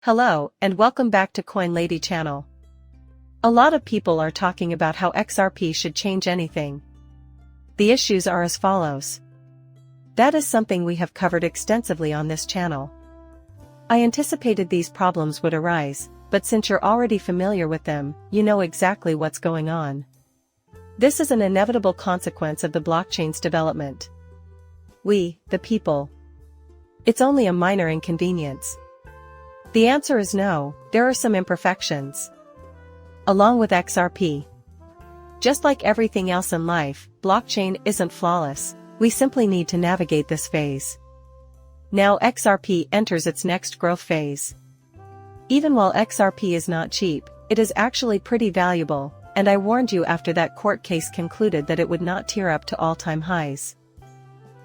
Hello, and welcome back to Coin Lady channel. A lot of people are talking about how XRP should change anything. The issues are as follows. That is something we have covered extensively on this channel. I anticipated these problems would arise, but since you're already familiar with them, you know exactly what's going on. This is an inevitable consequence of the blockchain's development. We, the people. It's only a minor inconvenience. The answer is no, there are some imperfections. Along with XRP. Just like everything else in life, blockchain isn't flawless, we simply need to navigate this phase. Now XRP enters its next growth phase. Even while XRP is not cheap, it is actually pretty valuable, and I warned you after that court case concluded that it would not tear up to all-time highs.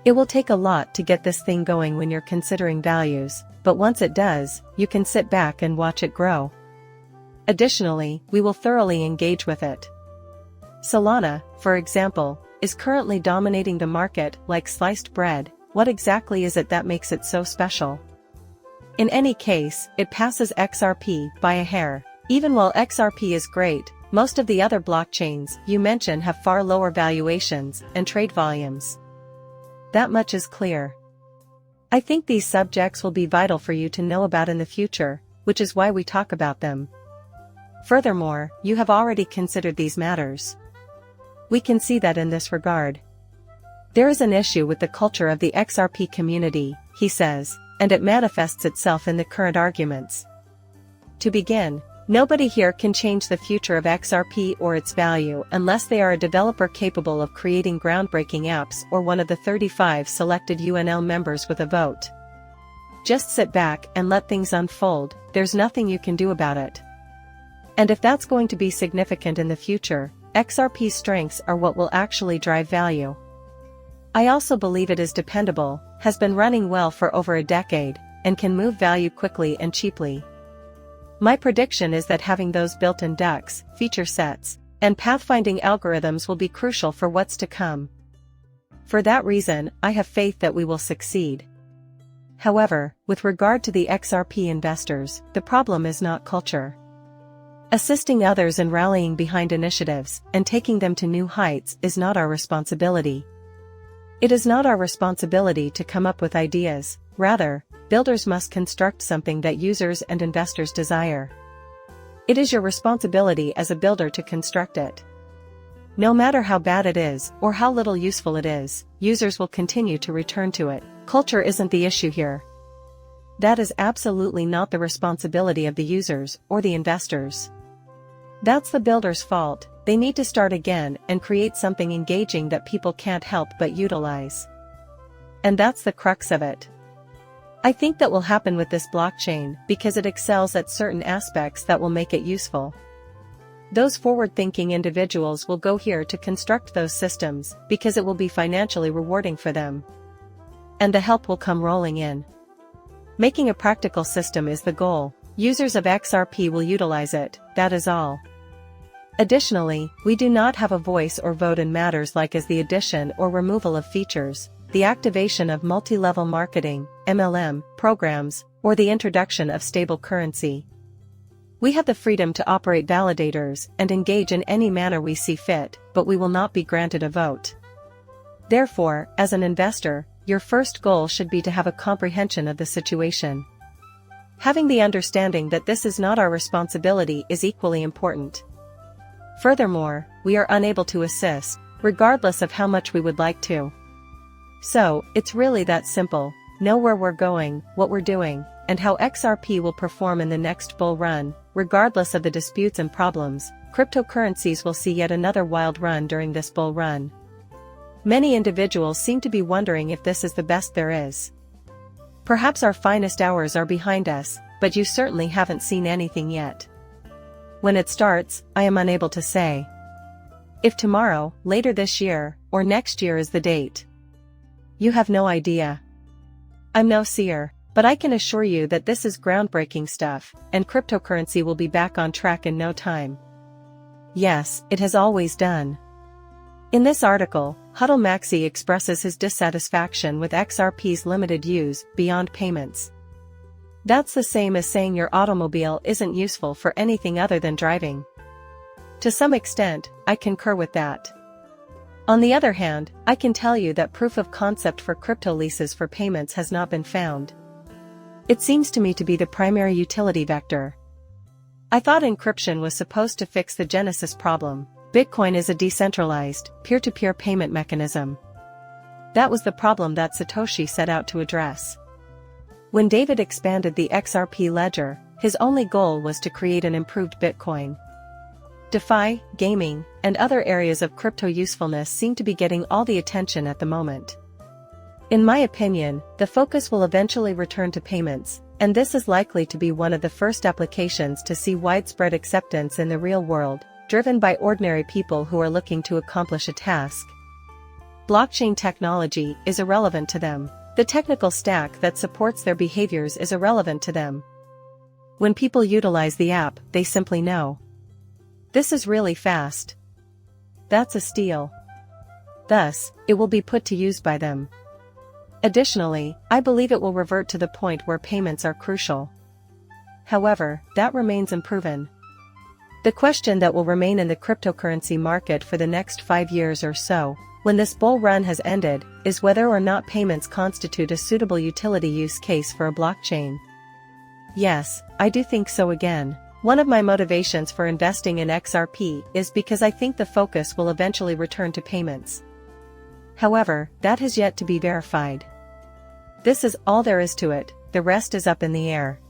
It will take a lot to get this thing going when you're considering values, but once it does, you can sit back and watch it grow. Additionally, we will thoroughly engage with it. Solana, for example, is currently dominating the market like sliced bread. What exactly is it that makes it so special? In any case, it passes XRP by a hair. Even while XRP is great, most of the other blockchains you mention have far lower valuations and trade volumes. That much is clear. I think these subjects will be vital for you to know about in the future, which is why we talk about them. Furthermore, you have already considered these matters. We can see that in this regard. There is an issue with the culture of the XRP community, he says, and it manifests itself in the current arguments. To begin, nobody here can change the future of XRP or its value unless they are a developer capable of creating groundbreaking apps or one of the 35 selected UNL members with a vote. Just sit back and let things unfold, there's nothing you can do about it. And if that's going to be significant in the future, XRP strengths are what will actually drive value. I also believe it is dependable, has been running well for over a decade, and can move value quickly and cheaply. My prediction is that having those built-in ducks, feature sets, and pathfinding algorithms will be crucial for what's to come. For that reason, I have faith that we will succeed. However, with regard to the XRP investors, the problem is not culture. Assisting others in rallying behind initiatives and taking them to new heights is not our responsibility. It is not our responsibility to come up with ideas, rather, builders must construct something that users and investors desire. It is your responsibility as a builder to construct it. No matter how bad it is or how little useful it is, users will continue to return to it. Culture isn't the issue here. That is absolutely not the responsibility of the users or the investors. That's the builder's fault. They need to start again and create something engaging that people can't help but utilize. And that's the crux of it. I think that will happen with this blockchain because it excels at certain aspects that will make it useful. Those forward-thinking individuals will go here to construct those systems because it will be financially rewarding for them. And the help will come rolling in. Making a practical system is the goal. Users of XRP will utilize it, that is all. Additionally, we do not have a voice or vote in matters like as the addition or removal of features, the activation of multi-level marketing, MLM, programs, or the introduction of stable currency. We have the freedom to operate validators and engage in any manner we see fit, but we will not be granted a vote. Therefore, as an investor, your first goal should be to have a comprehension of the situation. Having the understanding that this is not our responsibility is equally important. Furthermore, we are unable to assist, regardless of how much we would like to. So, it's really that simple. Know where we're going, what we're doing, and how XRP will perform in the next bull run. Regardless of the disputes and problems, cryptocurrencies will see yet another wild run during this bull run. Many individuals seem to be wondering if this is the best there is. Perhaps our finest hours are behind us, but you certainly haven't seen anything yet. When it starts, I am unable to say. If tomorrow, later this year, or next year is the date. You have no idea. I'm no seer, but I can assure you that this is groundbreaking stuff, and cryptocurrency will be back on track in no time. Yes, it has always done. In this article, Huddle Maxi expresses his dissatisfaction with XRP's limited use beyond payments. That's the same as saying your automobile isn't useful for anything other than driving. To some extent, I concur with that. On the other hand, I can tell you that proof of concept for crypto leases for payments has not been found. It seems to me to be the primary utility vector. I thought encryption was supposed to fix the Genesis problem. Bitcoin is a decentralized, peer-to-peer payment mechanism. That was the problem that Satoshi set out to address. When David expanded the XRP ledger, his only goal was to create an improved Bitcoin. DeFi, gaming, and other areas of crypto usefulness seem to be getting all the attention at the moment. In my opinion, the focus will eventually return to payments, and this is likely to be one of the first applications to see widespread acceptance in the real world, driven by ordinary people who are looking to accomplish a task. Blockchain technology is irrelevant to them. The technical stack that supports their behaviors is irrelevant to them. When people utilize the app, they simply know. This is really fast. That's a steal. Thus, it will be put to use by them. Additionally, I believe it will revert to the point where payments are crucial. However, that remains unproven. The question that will remain in the cryptocurrency market for the next 5 years or so, when this bull run has ended, is whether or not payments constitute a suitable utility use case for a blockchain. Yes, I do think so again. One of my motivations for investing in XRP is because I think the focus will eventually return to payments. However, that has yet to be verified. This is all there is to it, the rest is up in the air.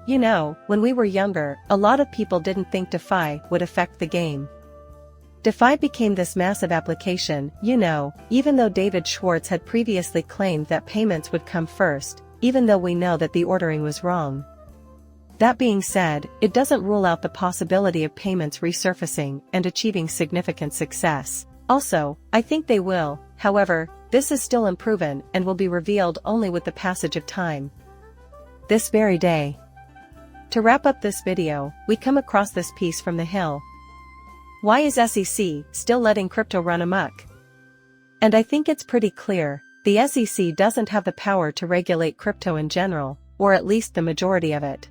You know, when we were younger, a lot of people didn't think DeFi would affect the game. DeFi became this massive application, you know, even though David Schwartz had previously claimed that payments would come first, even though we know that the ordering was wrong. That being said, it doesn't rule out the possibility of payments resurfacing and achieving significant success. Also, I think they will, however, this is still unproven and will be revealed only with the passage of time. This very day. To wrap up this video, we come across this piece from The Hill. Why is SEC still letting crypto run amok? And I think it's pretty clear, the SEC doesn't have the power to regulate crypto in general, or at least the majority of it.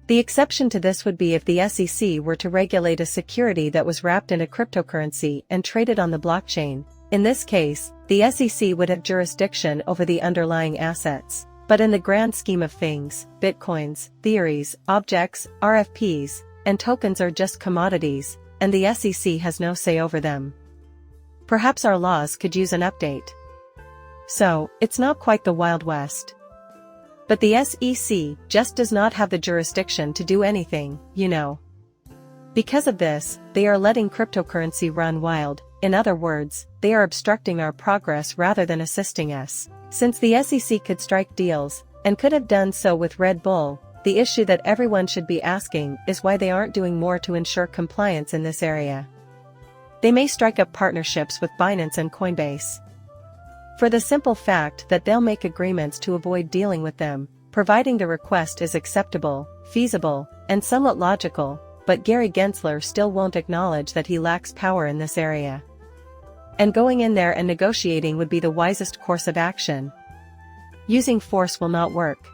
The exception to this would be if the SEC were to regulate a security that was wrapped in a cryptocurrency and traded on the blockchain. In this case, the SEC would have jurisdiction over the underlying assets. But in the grand scheme of things, bitcoins, theories, objects, RFPs, and tokens are just commodities, and the SEC has no say over them. Perhaps our laws could use an update. So, it's not quite the Wild West. But the SEC just does not have the jurisdiction to do anything, you know. Because of this, they are letting cryptocurrency run wild. In other words, they are obstructing our progress rather than assisting us. Since the SEC could strike deals, and could have done so with Red Bull, the issue that everyone should be asking is why they aren't doing more to ensure compliance in this area. They may strike up partnerships with Binance and Coinbase. For the simple fact that they'll make agreements to avoid dealing with them, providing the request is acceptable, feasible, and somewhat logical, but Gary Gensler still won't acknowledge that he lacks power in this area. And going in there and negotiating would be the wisest course of action. Using force will not work.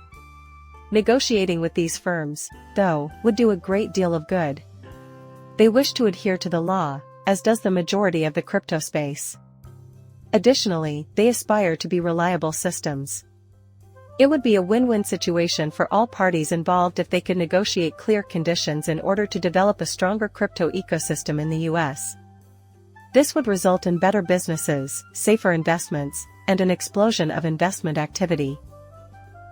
Negotiating with these firms, though, would do a great deal of good. They wish to adhere to the law, as does the majority of the crypto space. Additionally, they aspire to be reliable systems. It would be a win-win situation for all parties involved if they could negotiate clear conditions in order to develop a stronger crypto ecosystem in the US. This would result in better businesses, safer investments, and an explosion of investment activity.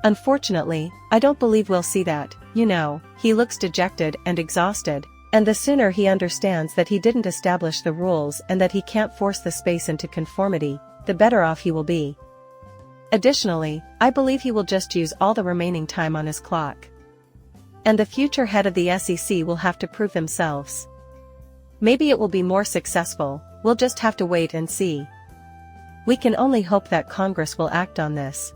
Unfortunately, I don't believe we'll see that, you know, he looks dejected and exhausted, and the sooner he understands that he didn't establish the rules and that he can't force the space into conformity, the better off he will be. Additionally, I believe he will just use all the remaining time on his clock. And the future head of the SEC will have to prove themselves. Maybe it will be more successful, we'll just have to wait and see. We can only hope that Congress will act on this.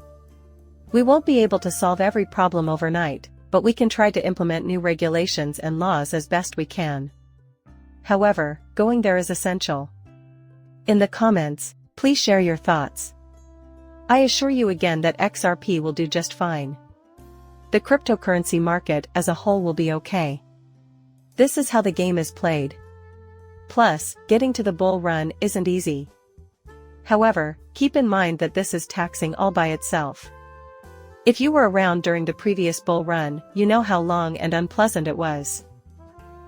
We won't be able to solve every problem overnight, but we can try to implement new regulations and laws as best we can. However, going there is essential. In the comments, please share your thoughts. I assure you again that XRP will do just fine. The cryptocurrency market as a whole will be okay. This is how the game is played. Plus, getting to the bull run isn't easy. However, keep in mind that this is taxing all by itself. If you were around during the previous bull run, you know how long and unpleasant it was.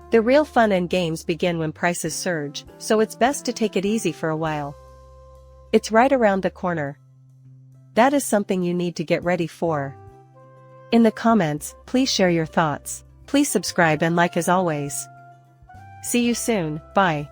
The real fun and games begin when prices surge, so it's best to take it easy for a while. It's right around the corner. That is something you need to get ready for. In the comments, please share your thoughts. Please subscribe and like as always. See you soon, bye.